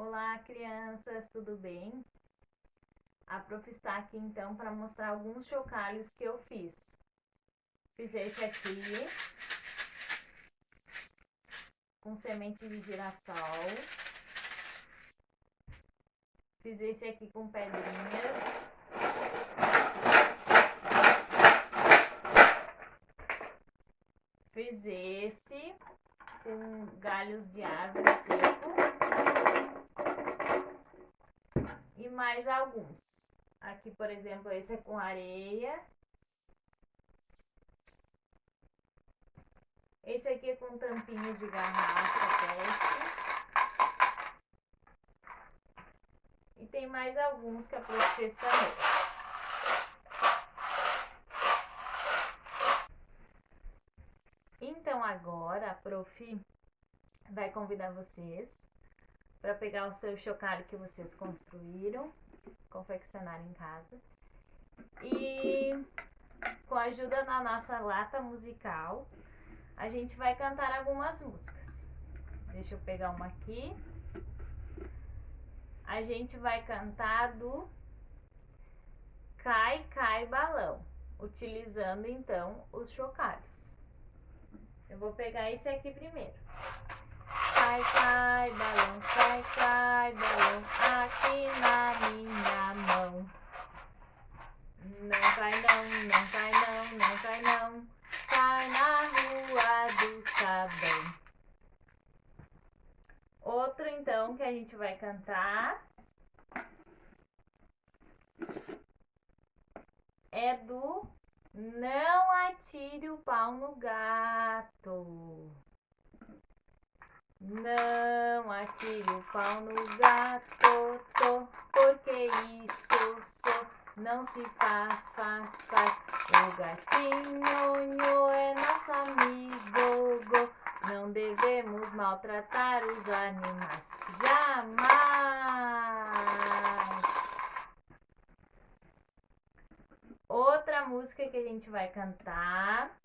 Olá, crianças, tudo bem? A prof está aqui então para mostrar alguns chocalhos que eu fiz. Fiz esse aqui com semente de girassol. Fiz esse aqui com pedrinhas. Fiz esse com galhos de árvore seco. E mais alguns. Aqui, por exemplo, esse é com areia. Esse aqui é com tampinhas de garrafa, PET. E tem mais alguns que a prof fez também. Então agora a prof vai convidar vocês para pegar o seu chocalho que vocês construíram, confeccionaram em casa. E com a ajuda da nossa lata musical, a gente vai cantar algumas músicas. Deixa eu pegar uma aqui. A gente vai cantar do Cai, Cai, Balão, utilizando então os chocalhos. Eu vou pegar esse aqui primeiro. Cai, cai, balão, aqui na minha mão. Não cai não, não cai não, não cai não, cai na rua do sabão. Outro então que a gente vai cantar é do Não Atire o Pau no Gato. Não atire o pau no gato, porque isso não se faz. O gatinho é nosso amigo, não devemos maltratar os animais, jamais. Outra música que a gente vai cantar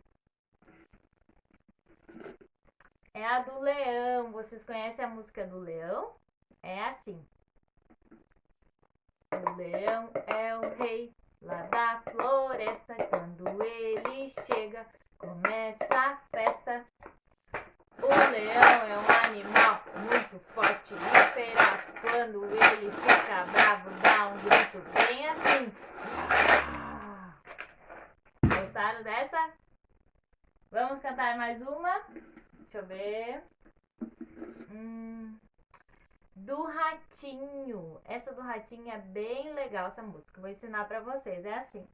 é a do leão. Vocês conhecem a música do leão? É assim. O leão é o rei lá da floresta. Quando ele chega, começa a festa. O leão é um animal muito forte e feraz. Quando ele fica bravo, dá um grito bem assim. Gostaram dessa? Vamos cantar mais uma? Deixa eu ver. Do ratinho. Essa do ratinho é bem legal, essa música. Vou ensinar pra vocês. É assim.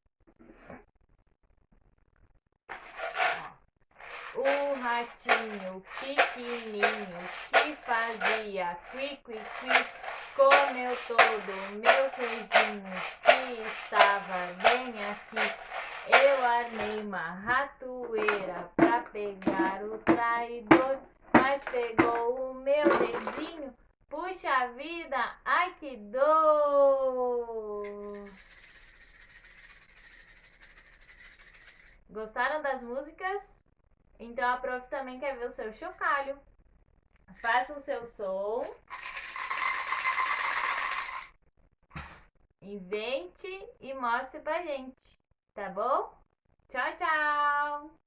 O ratinho pequenininho que fazia cui, cui, cui, comeu todo o meu queijinho que estava bem aqui. Eu armei uma ratoeira pra pegar o traidor, mas pegou o meu dedinho. Puxa vida, ai que dor! Gostaram das músicas? Então a prof também quer ver o seu chocalho. Faça o seu som. Invente e mostre pra gente, tá bom? Tchau, tchau!